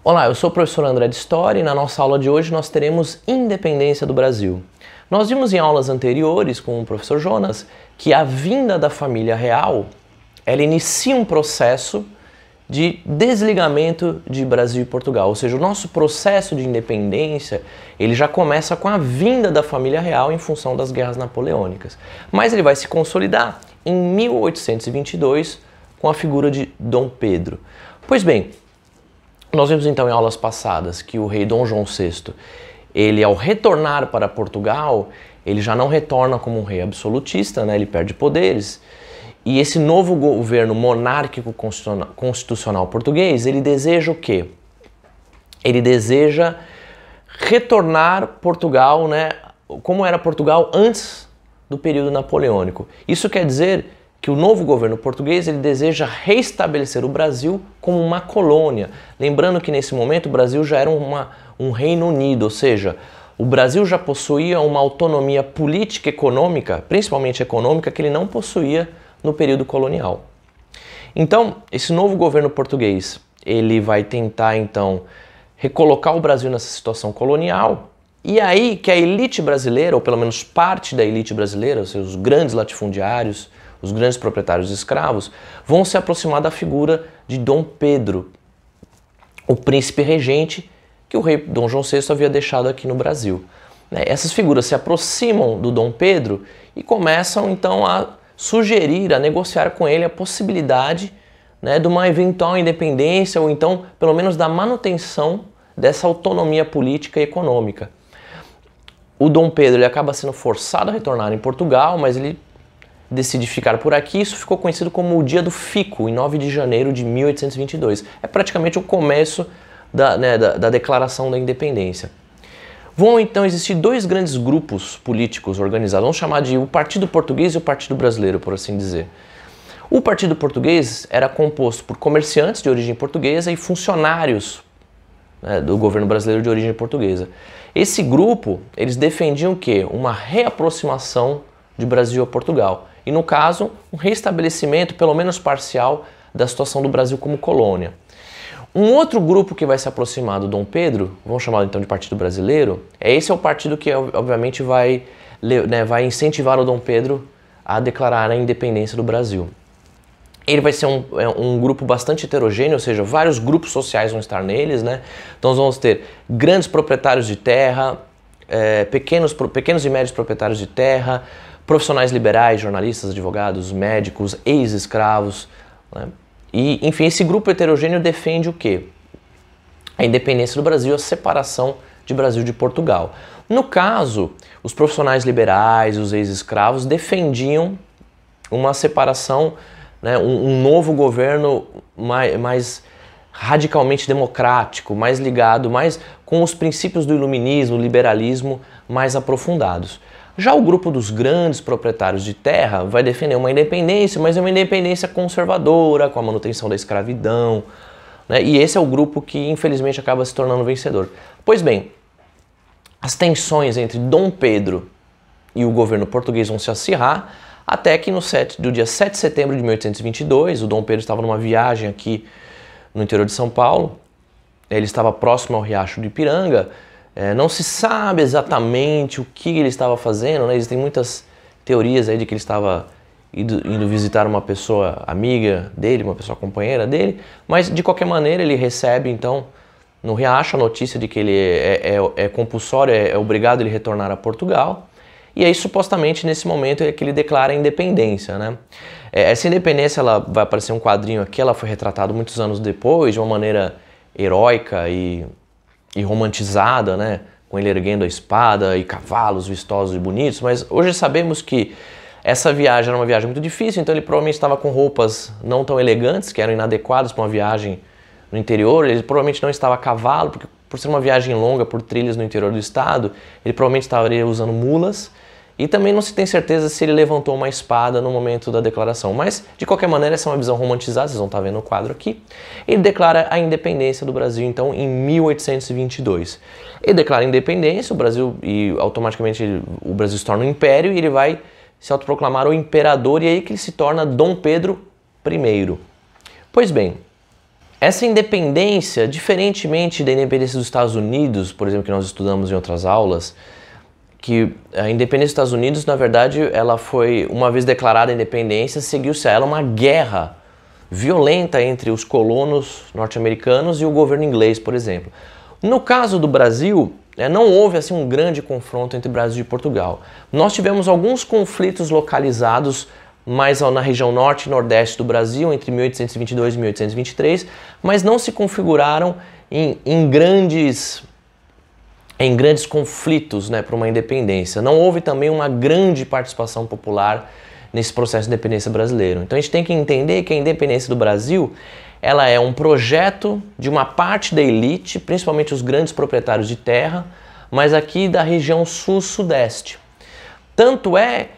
Olá, eu sou o professor André de História e na nossa aula de hoje nós teremos Independência do Brasil. Nós vimos em aulas anteriores com o professor Jonas que a vinda da família real, ela inicia um processo de desligamento de Brasil e Portugal, ou seja, o nosso processo de independência, ele já começa com a vinda da família real em função das guerras napoleônicas. Mas ele vai se consolidar em 1822 com a figura de Dom Pedro. Pois bem, nós vimos então em aulas passadas que o rei Dom João VI, ele ao retornar para Portugal, ele já não retorna como um rei absolutista, né? Ele perde poderes. E esse novo governo monárquico constitucional português, ele deseja o quê? Ele deseja retornar Portugal, né, como era Portugal antes do período napoleônico. Isso quer dizer que o novo governo português ele deseja restabelecer o Brasil como uma colônia. Lembrando que nesse momento o Brasil já era um Reino Unido, ou seja, o Brasil já possuía uma autonomia política e econômica, principalmente econômica, que ele não possuía no período colonial. Então, esse novo governo português, ele vai tentar então recolocar o Brasil nessa situação colonial, e aí que a elite brasileira, ou pelo menos parte da elite brasileira, ou seja, os grandes latifundiários, os grandes proprietários de escravos, vão se aproximar da figura de Dom Pedro, o príncipe regente que o rei Dom João VI havia deixado aqui no Brasil. Essas figuras se aproximam do Dom Pedro e começam então a sugerir, a negociar com ele a possibilidade, né, de uma eventual independência ou então pelo menos da manutenção dessa autonomia política e econômica. O Dom Pedro ele acaba sendo forçado a retornar em Portugal, mas ele decide ficar por aqui. Isso ficou conhecido como o Dia do Fico, em 9 de janeiro de 1822. É praticamente o começo da declaração da independência. Vão então existir dois grandes grupos políticos organizados, vamos chamar de o Partido Português e o Partido Brasileiro, por assim dizer. O Partido Português era composto por comerciantes de origem portuguesa e funcionários, né, do governo brasileiro de origem portuguesa. Esse grupo, eles defendiam o quê? Uma reaproximação de Brasil a Portugal. E no caso, um restabelecimento, pelo menos parcial, da situação do Brasil como colônia. Um outro grupo que vai se aproximar do Dom Pedro, vamos chamar então de Partido Brasileiro, esse é o partido que obviamente vai incentivar o Dom Pedro a declarar a independência do Brasil. Ele vai ser um grupo bastante heterogêneo, ou seja, vários grupos sociais vão estar neles, né? Então nós vamos ter grandes proprietários de terra, pequenos e médios proprietários de terra, profissionais liberais, jornalistas, advogados, médicos, ex-escravos, né? E, enfim, esse grupo heterogêneo defende o quê? A independência do Brasil, a separação de Brasil de Portugal. No caso, os profissionais liberais, os ex-escravos defendiam uma separação, né, um novo governo mais radicalmente democrático, mais ligado, mais com os princípios do iluminismo, liberalismo mais aprofundados. Já o grupo dos grandes proprietários de terra vai defender uma independência, mas é uma independência conservadora, com a manutenção da escravidão, né? E esse é o grupo que infelizmente acaba se tornando vencedor. Pois bem, as tensões entre Dom Pedro e o governo português vão se acirrar, até que no dia 7 de setembro de 1822, o Dom Pedro estava numa viagem aqui no interior de São Paulo, ele estava próximo ao Riacho do Ipiranga. Não se sabe exatamente o que ele estava fazendo, né? Existem muitas teorias aí de que ele estava indo visitar uma pessoa amiga dele, uma pessoa companheira dele, mas de qualquer maneira ele recebe então no Riacho a notícia de que ele é compulsório, é obrigado ele retornar a Portugal, e aí supostamente nesse momento é que ele declara a independência, né? Essa independência, ela vai aparecer um quadrinho aqui, ela foi retratada muitos anos depois de uma maneira heróica e romantizada, né? Com ele erguendo a espada e cavalos vistosos e bonitos, mas hoje sabemos que essa viagem era uma viagem muito difícil, então ele provavelmente estava com roupas não tão elegantes, que eram inadequadas para uma viagem no interior. Ele provavelmente não estava a cavalo, porque por ser uma viagem longa por trilhas no interior do estado, ele provavelmente estaria usando mulas, e também não se tem certeza se ele levantou uma espada no momento da declaração. Mas, de qualquer maneira, essa é uma visão romantizada, vocês vão estar vendo o quadro aqui. Ele declara a independência do Brasil, então, em 1822. Ele declara a independência, o Brasil, e automaticamente o Brasil se torna um império, e ele vai se autoproclamar o imperador, e é aí que ele se torna Dom Pedro I. Pois bem, Essa independência, diferentemente da independência dos Estados Unidos, por exemplo, que nós estudamos em outras aulas, que a independência dos Estados Unidos, na verdade, ela foi, uma vez declarada a independência, seguiu-se a ela uma guerra violenta entre os colonos norte-americanos e o governo inglês, por exemplo. No caso do Brasil, não houve assim um grande confronto entre Brasil e Portugal. Nós tivemos alguns conflitos localizados mais na região norte e nordeste do Brasil, entre 1822 e 1823, mas não se configuraram em grandes conflitos, né, para uma independência. Não houve também uma grande participação popular nesse processo de independência brasileiro. Então a gente tem que entender que a independência do Brasil, ela é um projeto de uma parte da elite, principalmente os grandes proprietários de terra, mas aqui da região sul-sudeste. Tanto é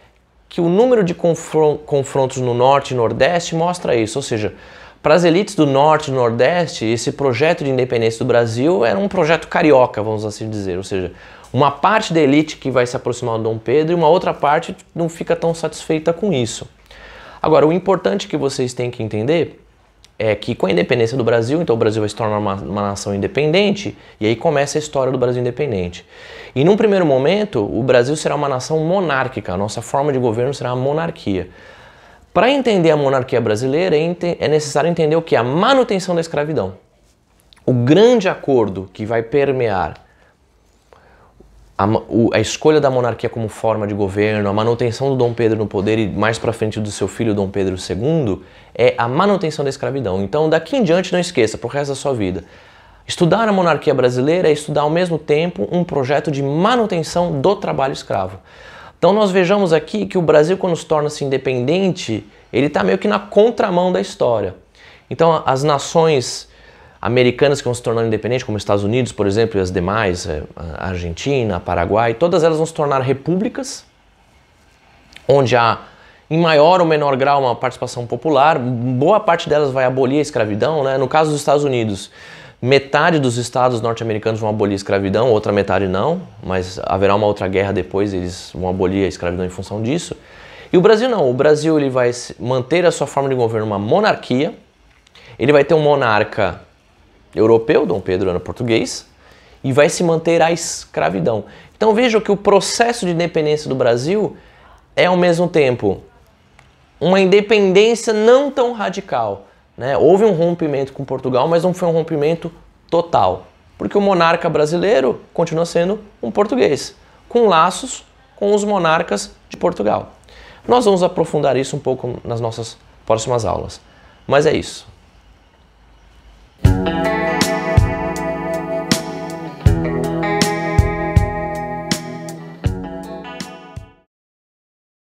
que o número de confrontos no norte e nordeste mostra isso, ou seja, para as elites do norte e nordeste, esse projeto de independência do Brasil era um projeto carioca, vamos assim dizer, ou seja, uma parte da elite que vai se aproximar do Dom Pedro e uma outra parte não fica tão satisfeita com isso. Agora, o importante que vocês têm que entender é que com a independência do Brasil, então o Brasil vai se tornar uma nação independente, e aí começa a história do Brasil independente. E num primeiro momento, o Brasil será uma nação monárquica, a nossa forma de governo será a monarquia. Para entender a monarquia brasileira, é necessário entender o que é a manutenção da escravidão. O grande acordo que vai permear a escolha da monarquia como forma de governo, a manutenção do Dom Pedro no poder e mais para frente do seu filho Dom Pedro II, é a manutenção da escravidão. Então daqui em diante não esqueça, pro resto da sua vida, estudar a monarquia brasileira é estudar ao mesmo tempo um projeto de manutenção do trabalho escravo. Então nós vejamos aqui que o Brasil, quando se torna-se independente, ele está meio que na contramão da história. Então as nações americanas que vão se tornando independentes, como os Estados Unidos, por exemplo, e as demais, a Argentina, a Paraguai, todas elas vão se tornar repúblicas, onde há, em maior ou menor grau, uma participação popular. Boa parte delas vai abolir a escravidão, né? No caso dos Estados Unidos, metade dos estados norte-americanos vão abolir a escravidão, outra metade não, mas haverá uma outra guerra depois, eles vão abolir a escravidão em função disso. E o Brasil não, o Brasil ele vai manter a sua forma de governo uma monarquia, ele vai ter um monarca europeu, Dom Pedro era português, e vai se manter a escravidão. Então vejam que o processo de independência do Brasil é ao mesmo tempo uma independência não tão radical, né? Houve um rompimento com Portugal, mas não foi um rompimento total, porque o monarca brasileiro continua sendo um português, com laços com os monarcas de Portugal. Nós vamos aprofundar isso um pouco nas nossas próximas aulas, mas é isso.